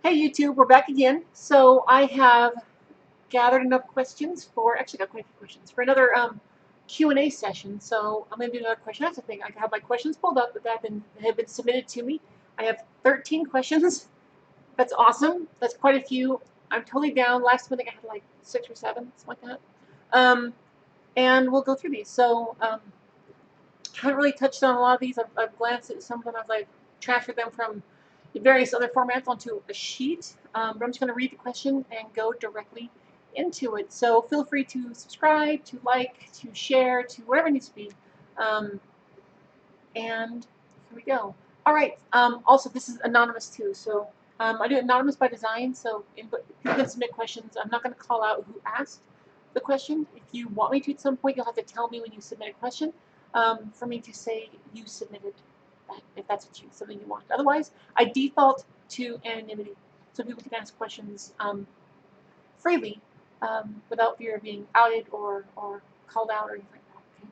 Hey YouTube, we're back again. So I have gathered enough questions for, actually got quite a few questions, for another Q&A session. So I'm going to do another question. That's the thing. I have my questions pulled up that have been submitted to me. I have 13 questions. That's awesome. That's quite a few. I'm totally down. Last minute I had like 6 or 7, something like that. And we'll go through these. So haven't really touched on a lot of these. I've glanced at some of them as I've transferred them from various other formats onto a sheet. But I'm just going to read the question and go directly into it. So feel free to subscribe, to like, to share, to whatever needs to be. And here we go. All right. Also, this is anonymous too. So I do anonymous by design. So people can submit questions. I'm not going to call out who asked the question. If you want me to at some point, you'll have to tell me when you submit a question for me to say you submitted that, if that's what something you want. Otherwise, I default to anonymity, so people can ask questions freely without fear of being outed or called out or anything like that. Okay?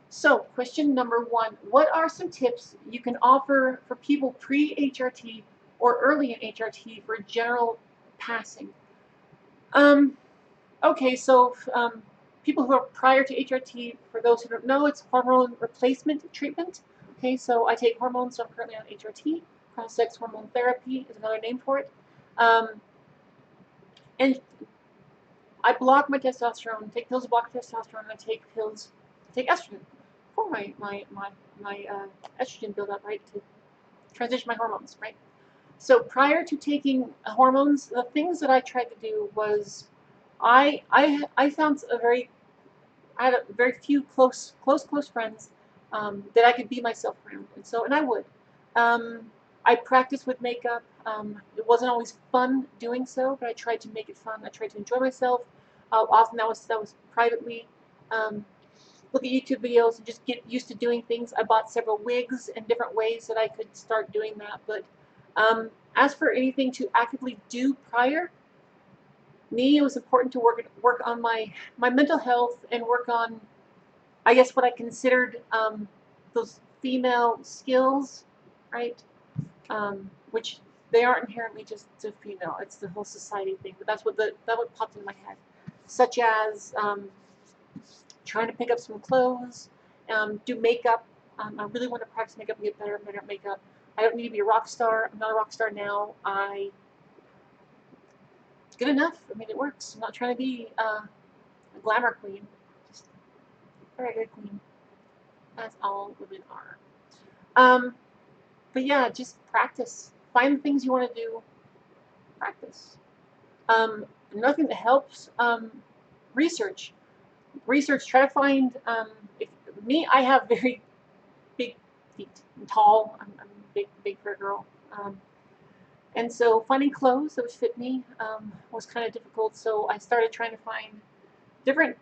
So, question number 1: what are some tips you can offer for people pre-HRT or early in HRT for general passing? Okay, so people who are prior to HRT, for those who don't know, it's hormone replacement treatment. Okay, so I take hormones, so I'm currently on HRT. Cross-sex hormone therapy is another name for it. And I block my testosterone, take pills to block testosterone, and I take pills, take estrogen for my estrogen buildup, right, to transition my hormones, right? So prior to taking hormones, the things that I tried to do was I found I had a very few close friends that I could be myself around, and I would. I practiced with makeup. It wasn't always fun doing so, but I tried to make it fun. I tried to enjoy myself. Often that was privately. Look at YouTube videos and just get used to doing things. I bought several wigs and different ways that I could start doing that. But as for anything to actively do prior, it was important to work on my mental health and work on, I guess, what I considered those female skills, right? Which they aren't inherently just to female. It's the whole society thing. But that's what popped into my head, such as trying to pick up some clothes, do makeup. I really want to practice makeup and get better at makeup. I don't need to be a rock star. I'm not a rock star now. It's good enough. I mean, it works. I'm not trying to be a glamour queen. Just a very good queen, as all women are. But yeah, just practice. Find the things you want to do. Practice. Another thing that helps, research. Research. Try to find. I have very big feet. I'm tall. I'm big for a girl. And so finding clothes that would fit me was kind of difficult. So I started trying to find different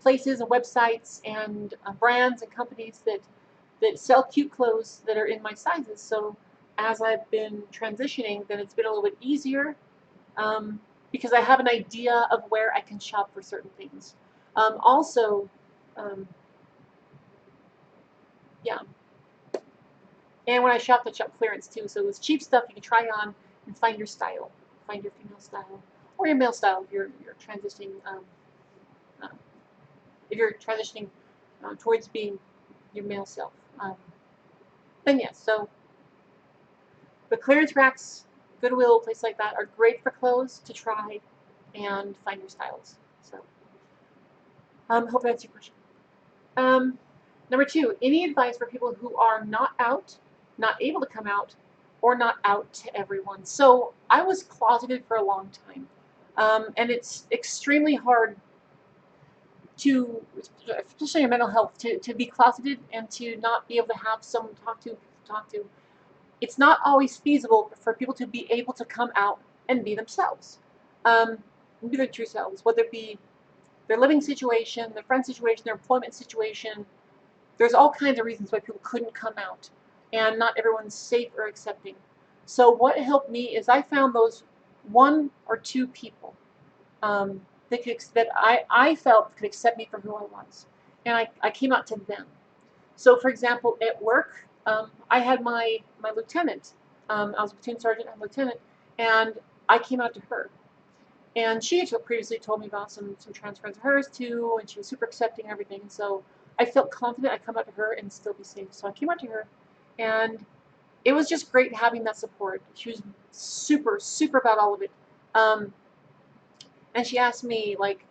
places and websites and brands and companies that sell cute clothes that are in my sizes. So as I've been transitioning, then it's been a little bit easier because I have an idea of where I can shop for certain things. Yeah. And when I shop clearance too. So it's cheap stuff you can try on and find your style. Find your female style or your male style if you're transitioning. If you're transitioning towards being your male self. Then yes, so the clearance racks, Goodwill, places like that are great for clothes to try and find your styles. So hope that answers your question. Number 2, any advice for people who are not out, not able to come out, or not out to everyone? So I was closeted for a long time, and it's extremely hard to, especially your mental health, to be closeted and to not be able to have someone to talk to. It's not always feasible for people to be able to come out and be themselves, be their true selves, whether it be their living situation, their friend situation, their employment situation. There's all kinds of reasons why people couldn't come out, and not everyone's safe or accepting. So what helped me is I found those 1 or 2 people that I felt could accept me for who I was, and I came out to them. So for example, at work, I had my lieutenant. I was a platoon sergeant and lieutenant, and I came out to her. And she had previously told me about some trans friends of hers too, and she was super accepting and everything. So I felt confident I'd come out to her and still be safe. So I came out to her, and it was just great having that support. She was super, super about all of it. And she asked me, like,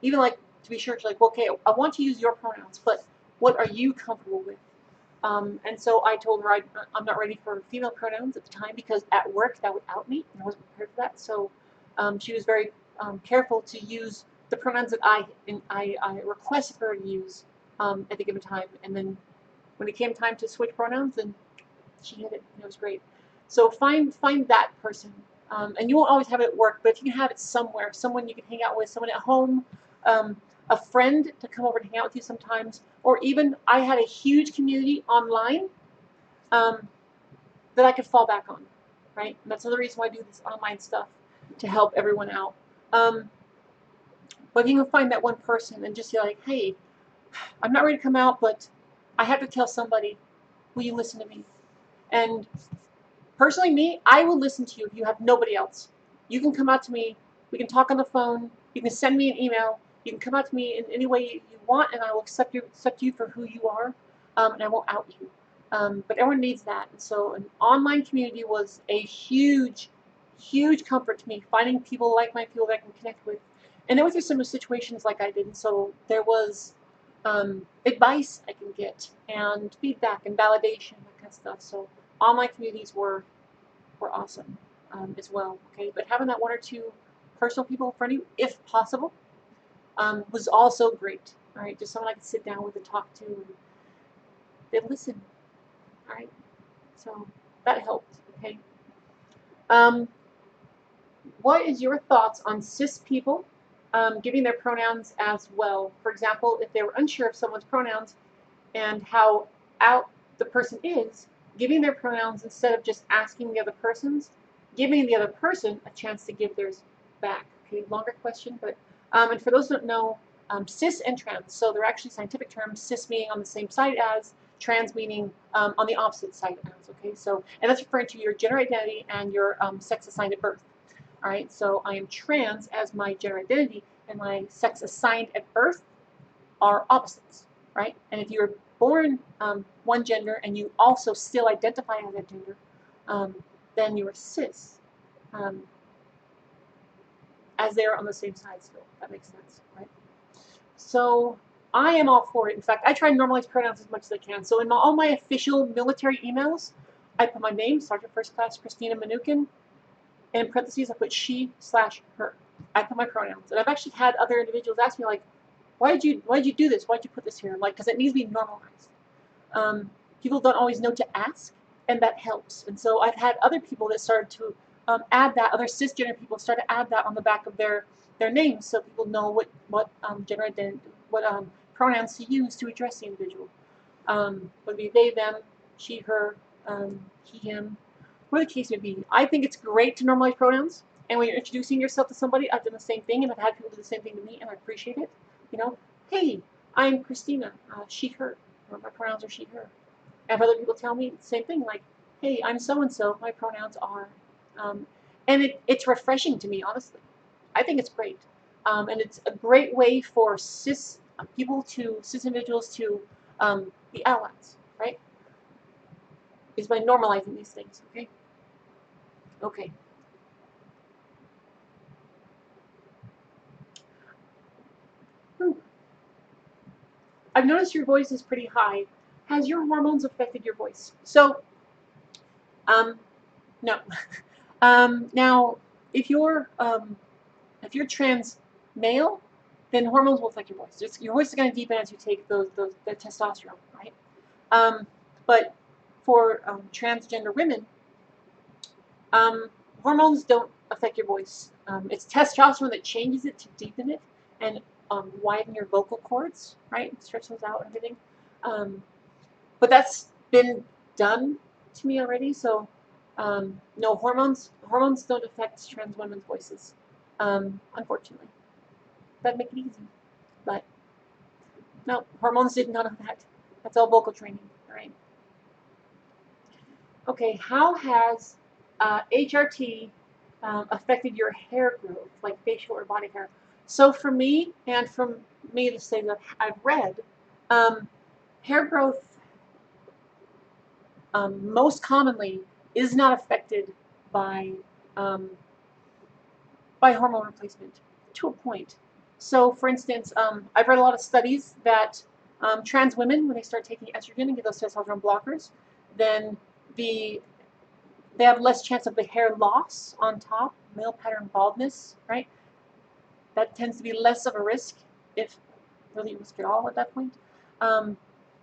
even like to be sure, she's like, well, okay, I want to use your pronouns, but what are you comfortable with? And so I told her I'm not ready for female pronouns at the time because at work that would out me, and I wasn't prepared for that. So she was very careful to use the pronouns that I requested her to use at the given time. And then when it came time to switch pronouns, then she hit it, and it was great. So find that person, and you won't always have it at work, but if you can have it somewhere, someone you can hang out with, someone at home, a friend to come over and hang out with you sometimes, or even I had a huge community online that I could fall back on, right? And that's another reason why I do this online stuff to help everyone out. But if you can find that one person and just be like, hey, I'm not ready to come out, but I have to tell somebody, will you listen to me? And personally, me, I will listen to you if you have nobody else. You can come out to me. We can talk on the phone. You can send me an email. You can come out to me in any way you want, and I will accept you for who you are, and I won't out you. But everyone needs that. And so an online community was a huge, huge comfort to me, finding people like my people that I can connect with. And there was some situations like I did, and so there was advice I can get, and feedback and validation, that kind of stuff. So online communities were awesome as well. Okay, but having that one or two personal people in front of you, if possible, was also great. All right, just someone I could sit down with and talk to, and they listen. All right, so that helped. Okay. What is your thoughts on cis people giving their pronouns as well? For example, if they were unsure of someone's pronouns and how out the person is, giving their pronouns instead of just asking the other person's, giving the other person a chance to give theirs back. Okay, longer question, but and for those who don't know, cis and trans, so they're actually scientific terms, cis meaning on the same side as, trans meaning on the opposite side as, okay? So, and that's referring to your gender identity and your sex assigned at birth. All right, so I am trans as my gender identity, and my sex assigned at birth are opposites, right? And if you're born one gender and you also still identify as that gender, then you're cis, as they're on the same side still. That makes sense, right? So I am all for it. In fact, I try and normalize pronouns as much as I can. So in all my official military emails, I put my name, Sergeant First Class Kristina Manookin, and in parentheses I put she/her. I put my pronouns. And I've actually had other individuals ask me, like, why did you do this? Why did you put this here? Like, because it needs to be normalized. People don't always know to ask, and that helps. And so I've had other people that started to add that. Other cisgender people start to add that on the back of their names, so people know what gender identity, what pronouns to use to address the individual. Would be they, them, she, her, he, him, whatever the case may be. I think it's great to normalize pronouns. And when you're introducing yourself to somebody, I've done the same thing, and I've had people do the same thing to me, and I appreciate it. You know, hey, I'm Kristina, she, her, or my pronouns are she, her. And other people tell me the same thing, like, hey, I'm so-and-so, my pronouns are. And it's refreshing to me, honestly. I think it's great. And it's a great way for cis individuals to be allies, right? Is by normalizing these things, okay? Okay. I've noticed your voice is pretty high. Has your hormones affected your voice? So, no. Now, if you're trans male, then hormones will affect your voice. Your voice is going to deepen as you take the testosterone, right? But for transgender women, hormones don't affect your voice. It's testosterone that changes it to deepen it and widen your vocal cords, right? Stretch those out and everything. But that's been done to me already, so no, hormones don't affect trans women's voices, unfortunately. That'd make it easy, but no, hormones did none of that. That's all vocal training, right? Okay, how has HRT affected your hair growth, like facial or body hair. So for me, and from me to say that I've read, hair growth most commonly is not affected by um, by hormone replacement to a point. So, for instance, I've read a lot of studies that trans women, when they start taking estrogen and get those testosterone blockers, then the they have less chance of the hair loss on top, male pattern baldness, right? That tends to be less of a risk, if really a risk at all at that point,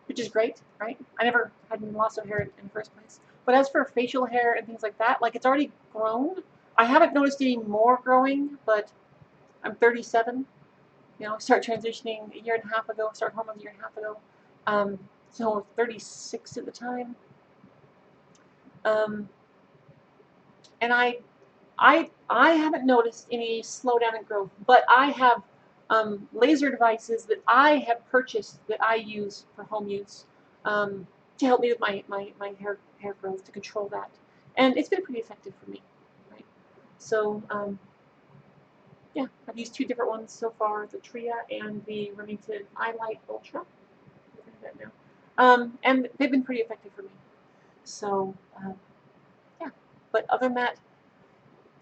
which is great, right? I never had any loss of hair in the first place. But as for facial hair and things like that, like it's already grown. I haven't noticed any more growing, but I'm 37. You know, start transitioning a year and a half ago, start hormones a year and a half ago. So 36 at the time. Um, and I haven't noticed any slowdown in growth, but I have laser devices that I have purchased that I use for home use to help me with my hair growth, to control that. And it's been pretty effective for me, right? So, yeah, I've used 2 different ones so far, the Tria and the Remington iLight Ultra. And they've been pretty effective for me. So, yeah. But other than that,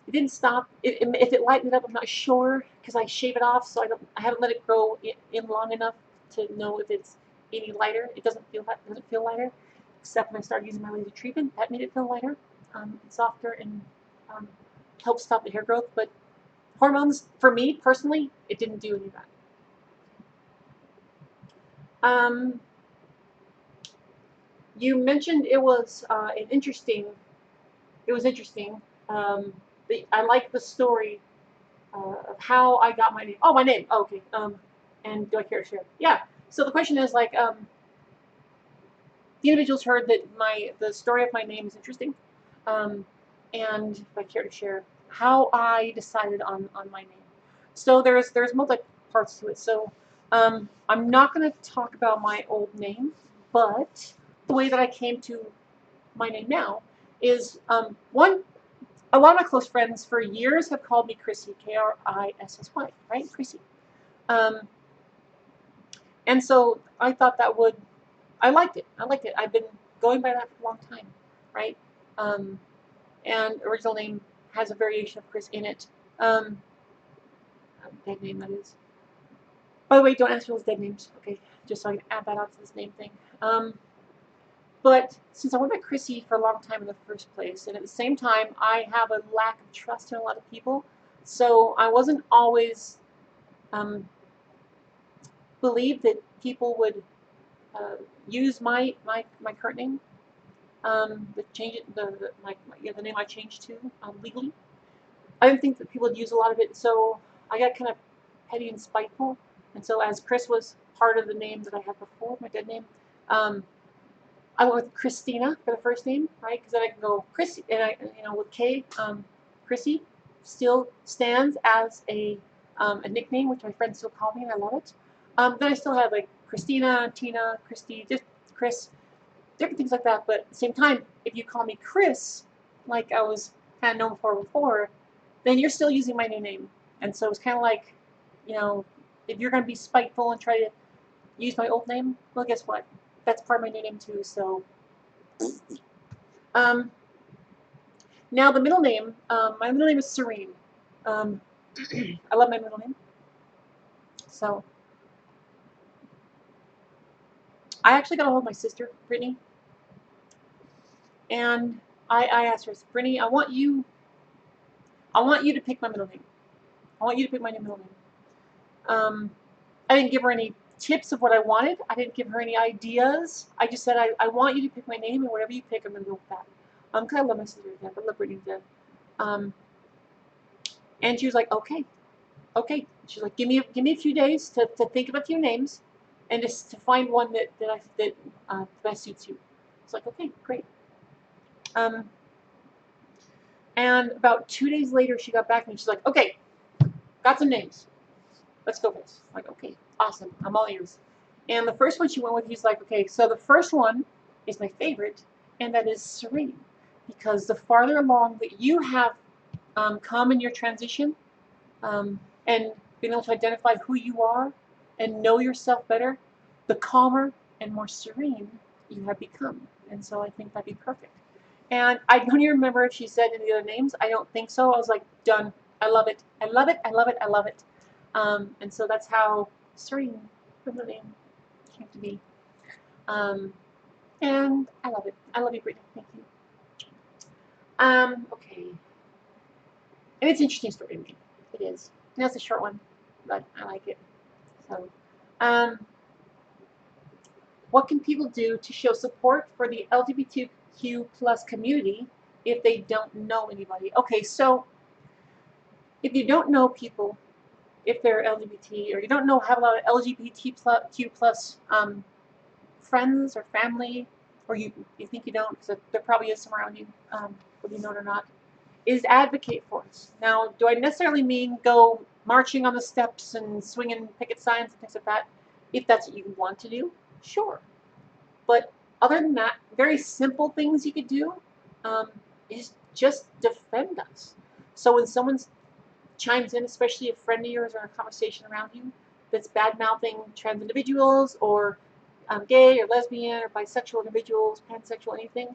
it didn't stop. If it lightened it up, I'm not sure because I shave it off, so I haven't let it grow in long enough to know if it's any lighter. It doesn't feel lighter, except when I started using my laser treatment, that made it feel lighter, softer, and um, helped stop the hair growth. But hormones, for me personally, it didn't do any of that. You mentioned it was interesting. It was interesting. I like the story of how I got my name. Oh, my name. Oh, okay. And do I care to share? Yeah. So the question is like, the individuals heard that the story of my name is interesting, and if I care to share how I decided on my name. So there's multi parts to it. So I'm not going to talk about my old name, but the way that I came to my name now is one. A lot of my close friends for years have called me Chrissy, Krissy, right? Chrissy. Um, and so I thought I liked it. I liked it. I've been going by that for a long time, right? Um, and original name has a variation of Chris in it. Dead name, that is. By the way, don't ask for those dead names, okay? Just so I can add that on to this name thing. But since I went by Chrissy for a long time in the first place, and at the same time, I have a lack of trust in a lot of people, so I wasn't always believed that people would use my current name, the name I changed to legally. I didn't think that people would use a lot of it, so I got kind of petty and spiteful. And so as Chris was part of the name that I had before, my dead name, I went with Kristina for the first name, right? Because then I can go Chrissy, and with K, Chrissy still stands as a nickname, which my friends still call me, and I love it. Then I still have like Kristina, Tina, Christy, just Chris, different things like that. But at the same time, if you call me Chris, like I was kind of known for before, then you're still using my new name. And so it's kind of like, if you're going to be spiteful and try to use my old name, well, guess what? That's part of my new name too. So, now the middle name, my middle name is Serene. I love my middle name. So, I actually got a hold of my sister, Brittany, and I asked her, Brittany, I want you to pick my middle name. I want you to pick my new middle name. I didn't give her any tips of what I wanted. I didn't give her any ideas. I just said, I want you to pick my name, and whatever you pick, I'm going to go with that. Because I love my sister to death. I love Brittany to death. And she was like, okay. She's like, give me a few days to think of a few names, and just to find one that best suits you. It's like, okay, great. And about 2 days later, she got back to me. She's like, okay, got some names. Let's go for this. I'm like, okay, awesome. I'm all ears. And the first one she went with, he's like, okay, so the first one is my favorite, and that is Serene. Because the farther along that you have come in your transition, and being able to identify who you are and know yourself better, the calmer and more serene you have become. And so I think that'd be perfect. And I don't even remember if she said any other names. I don't think so. I was like, done. I love it. I love it. I love it. I love it. And so that's how serene from the name came to be. And I love it. I love you, Brittany. Thank you. Okay. And it's an interesting story to me. It is. And that's a short one, but I like it. So, what can people do to show support for the LGBTQ plus community if they don't know anybody? Okay, so if you don't know people, if they're LGBT, or you don't know have a lot of LGBTQ plus friends or family, or you think you don't, because there probably is some around you, whether you know it or not, is advocate for us. Now, do I necessarily mean go marching on the steps and swinging picket signs and things like that? If that's what you want to do, sure. But other than that, very simple things you could do is just defend us. So when someone chimes in, especially a friend of yours or a conversation around you that's bad-mouthing trans individuals or gay or lesbian or bisexual individuals, pansexual, anything,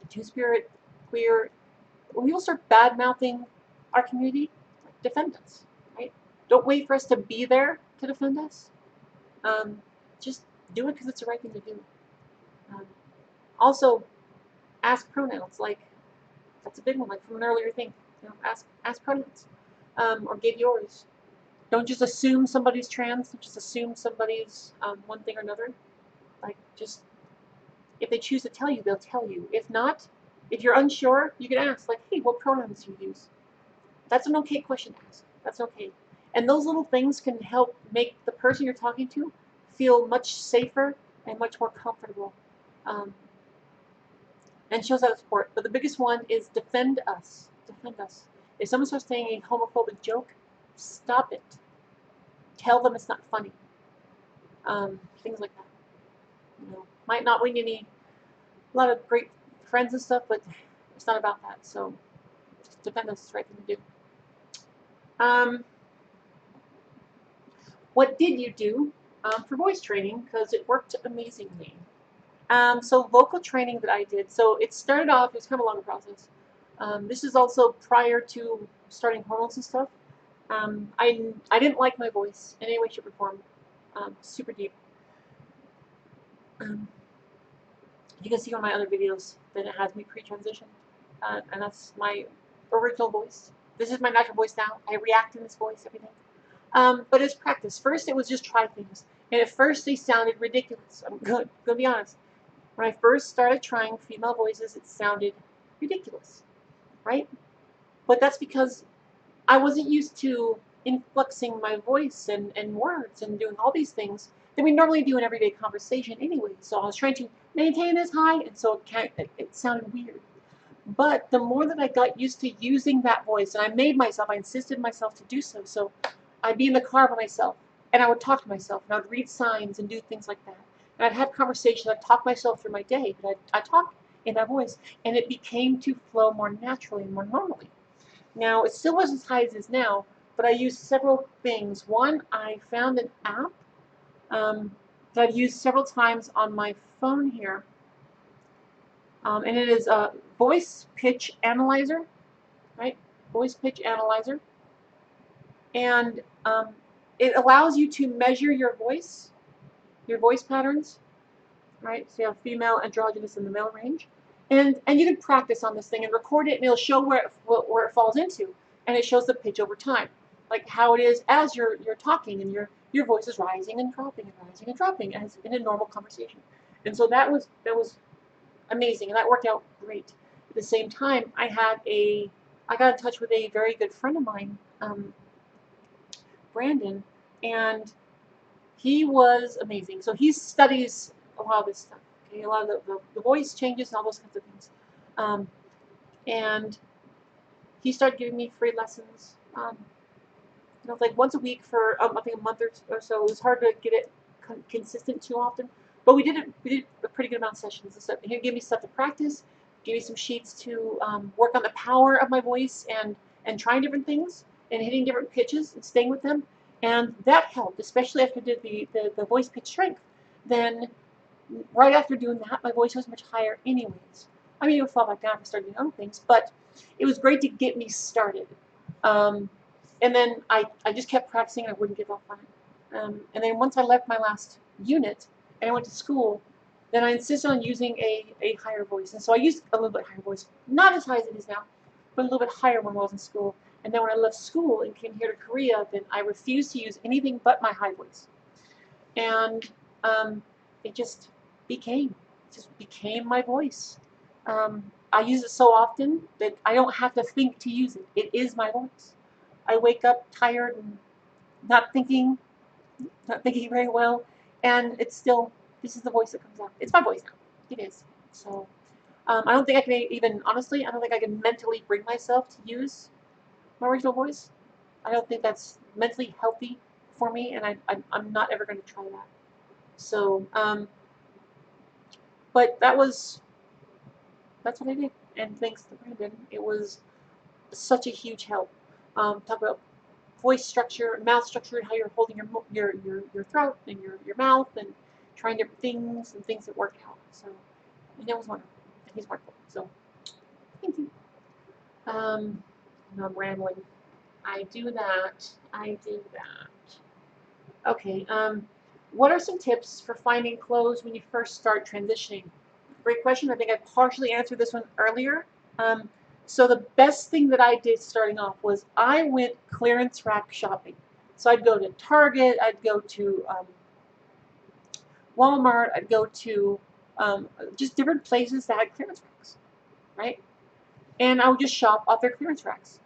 two-spirit, queer, when people start bad-mouthing our community, defend us, right? Don't wait for us to be there to defend us. Just do it because it's the right thing to do. Also, ask pronouns. Like, that's a big one, like from an earlier thing. You know, ask pronouns, or give yours. Don't just assume somebody's trans. Don't just assume somebody's one thing or another. Like, just if they choose to tell you, they'll tell you. If not, if you're unsure, you can ask, like, hey, what pronouns do you use? That's an okay question to ask. That's okay. And those little things can help make the person you're talking to feel much safer and much more comfortable. And shows that support. But the biggest one is defend us. Defend us. If someone starts saying a homophobic joke, stop it. Tell them it's not funny. Things like that. You know, might not win you a lot of great friends and stuff, but it's not about that. So just defend us is the right thing to do. What did you do for voice training? Because it worked amazingly. So vocal training that I did, so it started off, it was kind of a longer process. This is also prior to starting hormones and stuff. I didn't like my voice in any way, shape, or form. Super deep. You can see on my other videos that it has me pre-transition. And that's my original voice. This is my natural voice now. I react in this voice, everything. But it's practice. First, it was just try things. And at first, they sounded ridiculous. I'm gonna be honest. When I first started trying female voices, it sounded ridiculous, right? But that's because I wasn't used to influxing my voice and words and doing all these things that we normally do in everyday conversation anyway. So I was trying to maintain this high, and so it sounded weird. But the more that I got used to using that voice, and I insisted myself to do so. So I'd be in the car by myself, and I would talk to myself, and I would read signs and do things like that. And I'd have conversations, I'd talk myself through my day, but I'd talk in that voice, and it became to flow more naturally and more normally. Now, it still wasn't as high as it is now, but I used several things. One, I found an app that I've used several times on my phone here, and it is a voice pitch analyzer, right? Voice pitch analyzer. And it allows you to measure your voice patterns, right? So you have female, androgynous, and the male range. And you can practice on this thing and record it, and it'll show where it falls into. And it shows the pitch over time, like how it is as you're talking, and your voice is rising and dropping and rising and dropping as in a normal conversation. And so that was amazing, and that worked out great. At the same time, I got in touch with a very good friend of mine, Brandon, and he was amazing. So he studies a lot of this stuff, okay? A lot of the voice changes and all those kinds of things. And he started giving me free lessons, like once a week for I think a month or so. It was hard to get it consistent too often, but we did a pretty good amount of sessions and stuff. He'd give me stuff to practice, gave me some sheets to work on the power of my voice and trying different things and hitting different pitches and staying with them. And that helped, especially after I did the voice pitch strength. Then right after doing that, my voice was much higher anyways. I mean, it would fall back down if I started doing other things, but it was great to get me started. And then I just kept practicing. I wouldn't give up on it. And then once I left my last unit and I went to school, then I insisted on using a higher voice. And so I used a little bit higher voice, not as high as it is now, but a little bit higher when I was in school. And then when I left school and came here to Korea, then I refused to use anything but my high voice. And it just became my voice. I use it so often that I don't have to think to use it. It is my voice. I wake up tired and not thinking very well, and it's still, this is the voice that comes out. It's my voice now. It is. So I don't think I can even, honestly, I don't think I can mentally bring myself to use my original voice. I don't think that's mentally healthy for me, and I'm not ever going to try that. So, but that's what I did, and thanks to Brandon, it was such a huge help. Talk about voice structure, mouth structure, how you're holding your throat and your mouth, and trying different things and things that work out. So, and it was wonderful, and he's wonderful. So, thank you. I'm rambling. I do that. Okay. What are some tips for finding clothes when you first start transitioning? Great question. I think I partially answered this one earlier. So the best thing that I did starting off was I went clearance rack shopping. So I'd go to Target, I'd go to Walmart, I'd go to just different places that had clearance racks, right? And I would just shop off their clearance racks.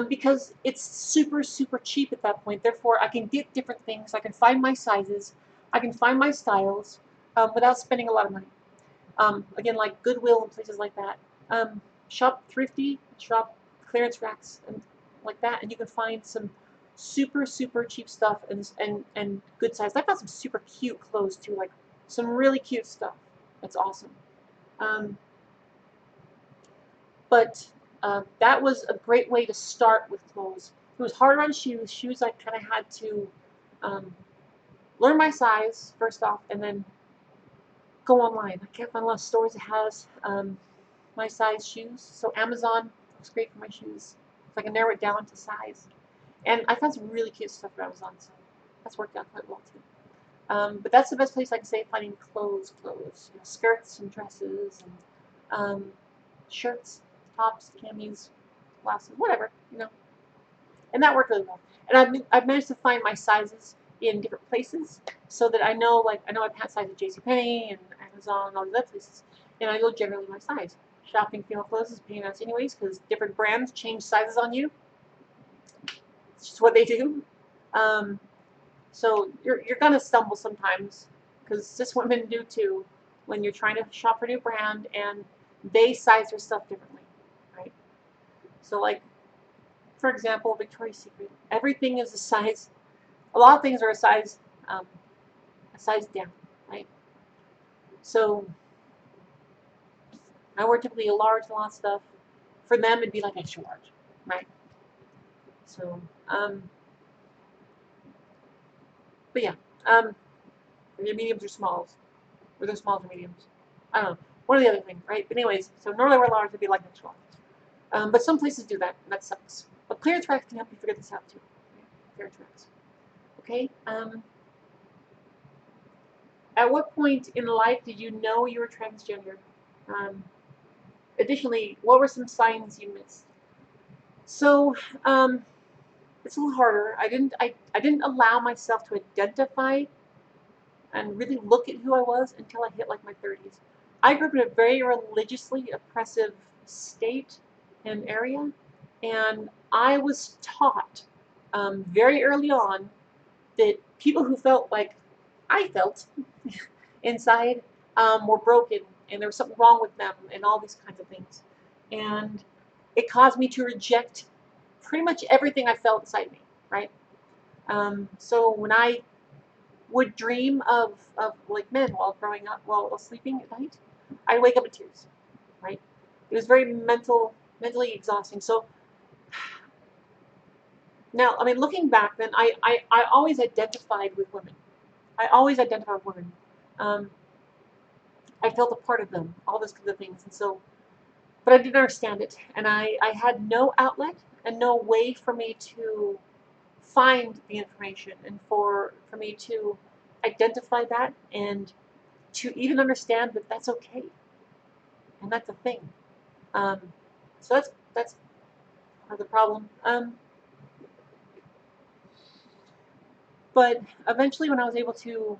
Because it's super, super cheap at that point. Therefore, I can get different things. I can find my sizes. I can find my styles without spending a lot of money. Again, like Goodwill and places like that. Shop thrifty, shop clearance racks and like that, and you can find some super, super cheap stuff and good size. I found some super cute clothes too, like some really cute stuff. That's awesome. But that was a great way to start with clothes. It was harder on shoes. Shoes I kind of had to learn my size first off, and then go online. I can't find a lot of stores that has my size shoes. So Amazon looks great for my shoes. If I can narrow it down to size. And I found some really cute stuff on Amazon, so that's worked out quite well too. But that's the best place I can say finding clothes. You know, skirts and dresses and shirts, tops, camis, blouses, whatever, you know. And that worked really well. And I've managed to find my sizes in different places so that I know my pant size at JCPenney and Amazon and all these other places. And I know generally my size. Shopping female clothes is pain in the ass anyways because different brands change sizes on you. It's just what they do. So you're gonna stumble sometimes because cis women do too when you're trying to shop for a new brand and they size their stuff differently, right? So like, for example, Victoria's Secret, everything is a size. A lot of things are a size down, right? So I wear typically a large, a lot of stuff. For them, it'd be like extra large, right? So, but yeah, your mediums or smalls, or they're smalls or mediums. I don't know. One or the other thing, right? But anyways, so normally I wear large, it'd be like extra large. But some places do that, and that sucks. But clearance racks can help you figure this out too. Clearance racks. Okay. At what point in life did you know you were transgender? Additionally, what were some signs you missed? So it's a little harder. I didn't allow myself to identify and really look at who I was until I hit like my 30s. I grew up in a very religiously oppressive state and area, and I was taught very early on that people who felt like I felt inside were broken and there was something wrong with them and all these kinds of things. And it caused me to reject pretty much everything I felt inside me, right? So when I would dream of like men while growing up, while sleeping at night, I'd wake up in tears, right? It was very mentally exhausting. So now, I mean, looking back, then I always identified with women. I always identified with women. Um, I felt a part of them, all those kinds of things. And so, but I didn't understand it. And I had no outlet and no way for me to find the information and for me to identify that and to even understand that that's okay. And that's a thing. Um, so that's part of the problem. But eventually when I was able to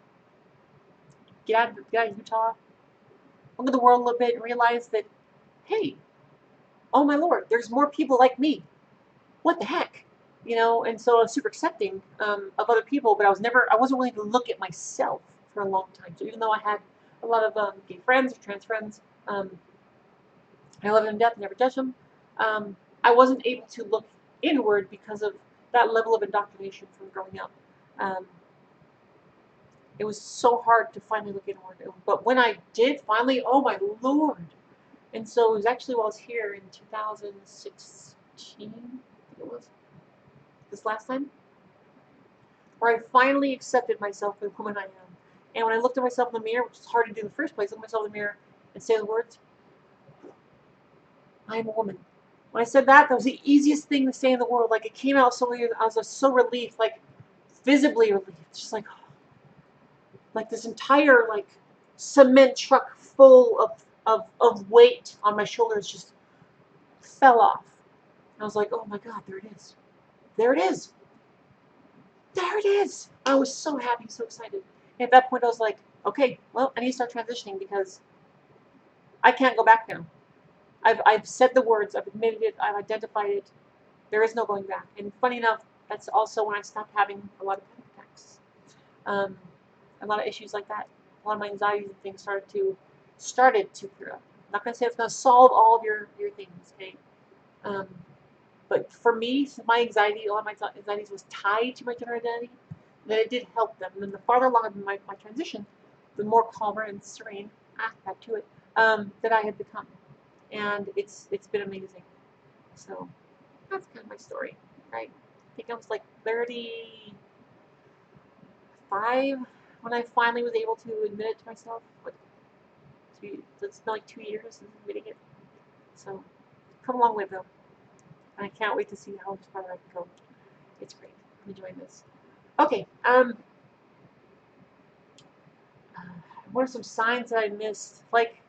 get out of Utah, look at the world a little bit and realize that, hey, oh my Lord, there's more people like me. What the heck? You know, and so I was super accepting of other people, but I wasn't willing to look at myself for a long time. So even though I had a lot of gay friends or trans friends, I love them to death, never judge them, I wasn't able to look inward because of that level of indoctrination from growing up. Um, it was so hard to finally look inward. But when I did finally, oh my Lord. And so it was actually while I was here in 2016, I think it was, this last time, where I finally accepted myself for the woman I am. And when I looked at myself in the mirror, which is hard to do in the first place, look at myself in the mirror and say the words, I am a woman. When I said that was the easiest thing to say in the world. Like, it came out so weird. I was so relieved, like visibly relieved. Just like this entire like cement truck full of weight on my shoulders just fell off. I was like, oh my God, there it is. There it is. There it is. I was so happy, so excited. And at that point, I was like, okay, well, I need to start transitioning because I can't go back now. I've said the words, I've admitted it, I've identified it. There is no going back. And funny enough, that's also when I stopped having a lot of panic attacks. A lot of issues like that. A lot of my anxieties and things started to clear up. I'm not going to say it's going to solve all of your things, okay? But for me, my anxiety, a lot of my anxieties was tied to my gender identity, then it did help them. And then the farther along in my transition, the more calmer and serene, back to it, that I had become. And it's been amazing. So that's kind of my story, right? I think I was like 35 when I finally was able to admit it to myself. But it's been like 2 years since admitting it. So come a long way though. And I can't wait to see how much farther I can go. It's great. I'm enjoying this. Okay. What are some signs that I missed? Like,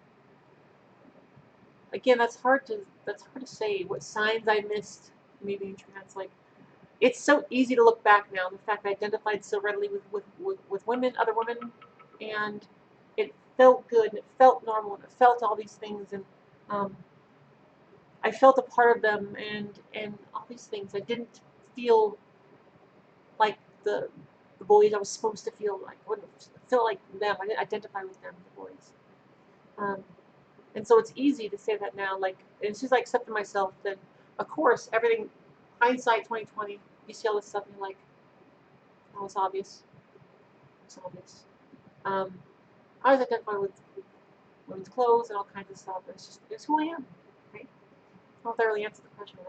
again, that's hard to say. What signs I missed me being trans? Like, it's so easy to look back now. The fact I identified so readily with women, other women, and it felt good, and it felt normal, and it felt all these things, and I felt a part of them, and all these things. I didn't feel like the boys I was supposed to feel like. I wouldn't feel like them. I didn't identify with them, the boys. And so it's easy to say that now. Like, as soon as I accepted myself, then of course everything, hindsight 2020, you see all this stuff and you're like, oh, it's obvious. It's obvious. I was identified with women's clothes and all kinds of stuff. It's who I am, right? I don't know if that really answered the question.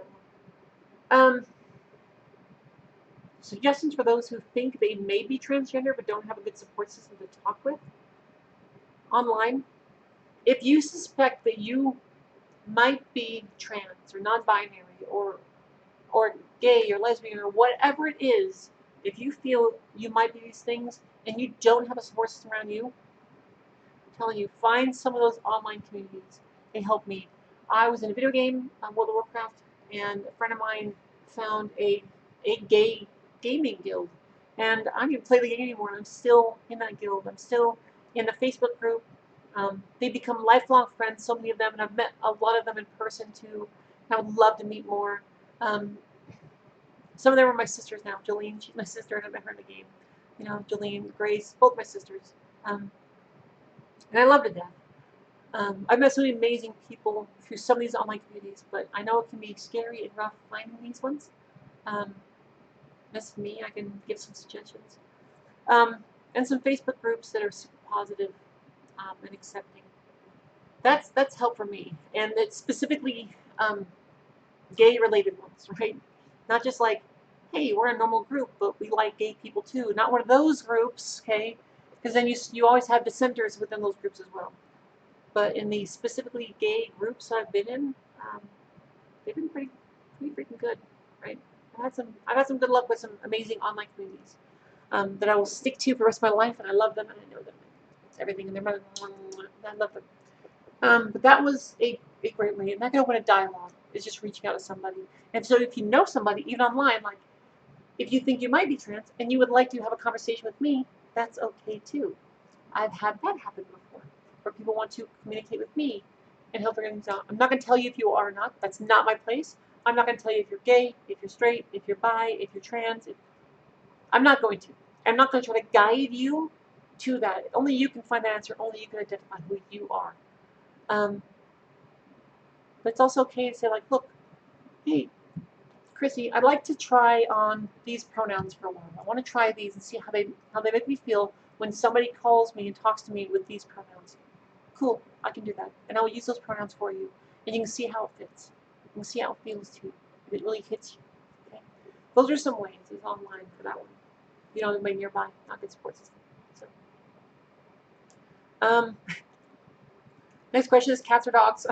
Suggestions for those who think they may be transgender but don't have a good support system to talk with online. If you suspect that you might be trans or non-binary or gay or lesbian or whatever it is, if you feel you might be these things and you don't have a support system around you, I'm telling you, find some of those online communities. They help me. I was in a video game, World of Warcraft, and a friend of mine found a gay gaming guild. And I don't even play the game anymore. I'm still in that guild. I'm still in the Facebook group. They become lifelong friends, so many of them, and I've met a lot of them in person too. And I would love to meet more. Some of them are my sisters now. Jolene, she's my sister, and I met her in the game. You know, Jolene, Grace, both my sisters. And I love to death. I've met so many amazing people through some of these online communities, but I know it can be scary and rough finding these ones. That's me. I can give some suggestions. And some Facebook groups that are super positive and accepting. that's help for me, and it's specifically gay related ones, right? Not just like, hey, we're a normal group, but we like gay people too. Not one of those groups, okay? Because then you always have dissenters within those groups as well. But in the specifically gay groups I've been in, they've been pretty freaking good, right? I've had some good luck with some amazing online communities that I will stick to for the rest of my life, and I love them and I know them. It's everything in their mother. I love them. But that was a great way, and that can open a dialogue. Is just reaching out to somebody. And so if you know somebody, even online, like if you think you might be trans and you would like to have a conversation with me, that's okay too. I've had that happen before, where people want to communicate with me and help figure things out. I'm not going to tell you if you are or not. That's not my place. I'm not going to tell you if you're gay, if you're straight, if you're bi, if you're trans. I'm not going to. I'm not going to try to guide you to that. Only you can find the answer. Only you can identify who you are. But it's also okay to say, like, look, hey, Chrissy, I'd like to try on these pronouns for a while. I want to try these and see how they make me feel when somebody calls me and talks to me with these pronouns. Cool, I can do that. And I will use those pronouns for you. And you can see how it fits. You can see how it feels to you. If it really hits you. Okay? Those are some ways. It's online for that one. You know, anybody nearby, not good support system. So, next question is cats or dogs?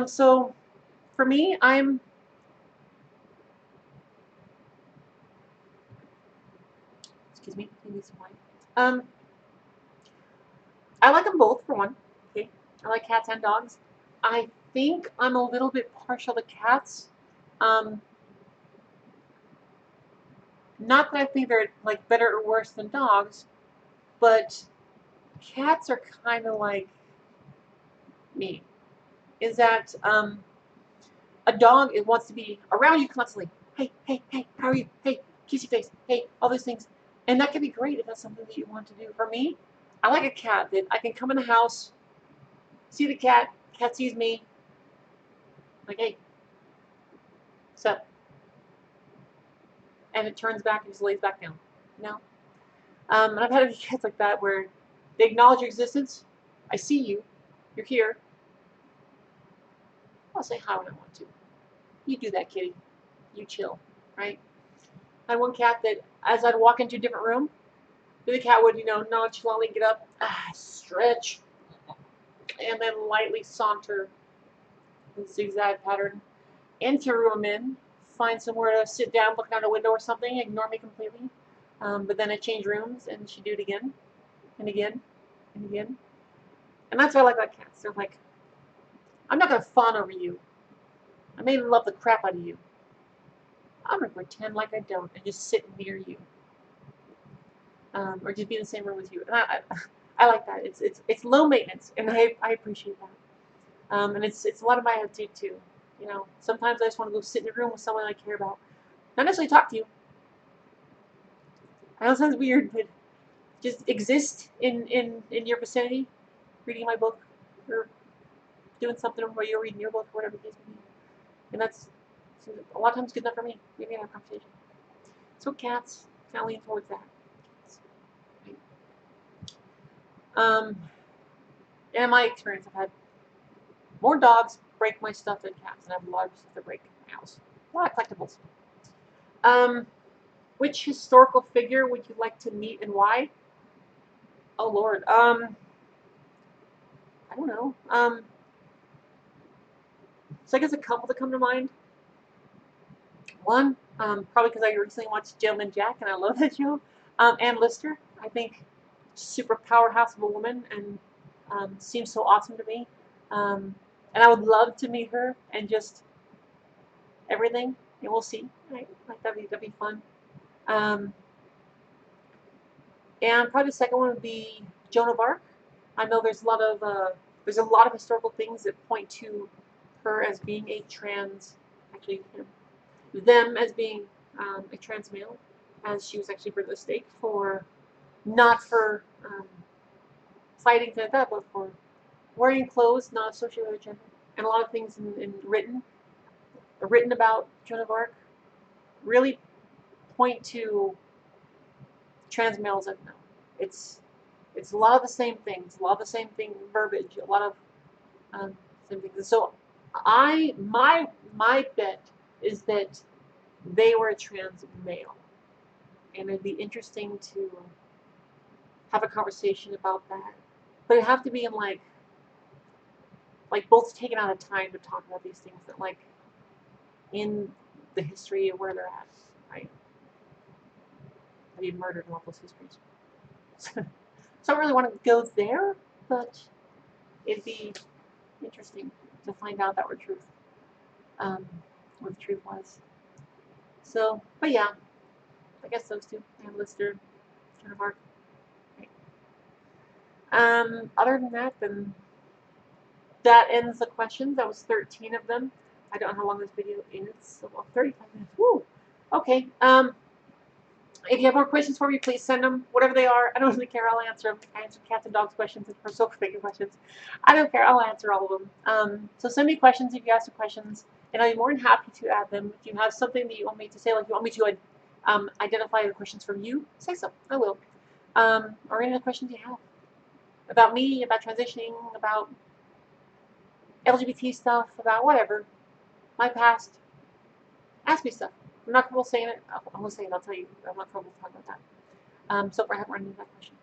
So for me, excuse me, I need some wine. I like them both for one. Okay, I like cats and dogs. I think I'm a little bit partial to cats. Um, Not that I think they're like better or worse than dogs, but cats are kind of like me. Is that a dog, it wants to be around you constantly. Hey, hey, hey, how are you? Hey, kissy face. Hey, all these things. And that can be great if that's something that you want to do. For me, I like a cat that I can come in the house, see the cat sees me, like, hey, what's up? And it turns back and just lays back down. You know? And I've had a few cats like that where they acknowledge your existence. I see you. You're here. I'll say hi when I want to. You do that, kitty. You chill, right? I had one cat that, as I'd walk into a different room, the cat would, nonchalantly get up, stretch, and then lightly saunter in zigzag pattern into a room in, find somewhere to sit down, looking out a window or something, ignore me completely. But then I'd change rooms, and she'd do it again, and again, and again. And that's why I like about cats. They're like, I'm not going to fawn over you. I may love the crap out of you. I'm going to pretend like I don't and just sit near you. Or just be in the same room with you. And I like that. It's low maintenance, and I appreciate that. And it's a lot of my attitude too. Sometimes I just want to go sit in a room with someone I care about. Not necessarily talk to you. I know it sounds weird, but just exist in your vicinity, reading my book, or doing something where you're reading your book, or whatever the case may be. And that's a lot of times good enough for me. We can have a conversation. So cats, kind of lean towards that. In my experience, I've had more dogs break my stuff than cats, and I have a lot of stuff that break my house. A lot of collectibles. Which historical figure would you like to meet and why? Oh Lord. I don't know. So I guess a couple that come to mind. One, probably because I recently watched Gentleman Jack, and I love that show. Ann Lister, I think, super powerhouse of a woman, and seems so awesome to me. And I would love to meet her and just everything. And we'll see. Right? Like that'd be fun. And probably the second one would be Joan of Arc. I know there's a lot of historical things that point to her as being a trans, actually them as being a trans male, as she was actually burned at the stake for not for fighting to that, but for wearing clothes not associated with her gender, and a lot of things written about Joan of Arc really point to trans males. I don't know. It's It's a lot of the same things, a lot of the same thing, verbiage, a lot of same things. So my bet is that they were a trans male, and it'd be interesting to have a conversation about that. But it'd have to be in like both taken out of time to talk about these things that like in the history of where they're at, right? Have you murdered in all those histories? So I don't really want to go there, but it'd be interesting to find out that were truth, what the truth was. So, but yeah, I guess those two, and Lister, Joan of Arc. Right. Other than that, then that ends the questions. That was 13 of them. I don't know how long this video is. About 35 minutes. Woo. Okay. If you have more questions for me, please send them, whatever they are. I don't really care. I'll answer them. I answer cats and dogs questions and personal figure questions. I don't care. I'll answer all of them. So send me questions if you have some questions, and I'll be more than happy to add them. If you have something that you want me to say, like you want me to identify the questions from you, say so. I will. Or any other questions you have about me, about transitioning, about LGBT stuff, about whatever, my past. Ask me stuff. I'm not comfortable saying it. I'm gonna say it. I'll tell you. I'm not comfortable talking about that. So far, I haven't run into that question.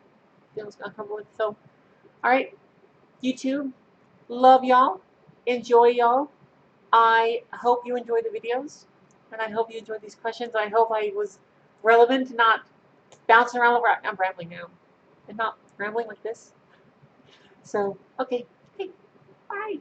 Feels uncomfortable with. So, all right, YouTube. Love y'all. Enjoy y'all. I hope you enjoy the videos, and I hope you enjoyed these questions. I hope I was relevant, not bouncing around. I'm rambling now, and not rambling like this. So, okay. Hey, bye.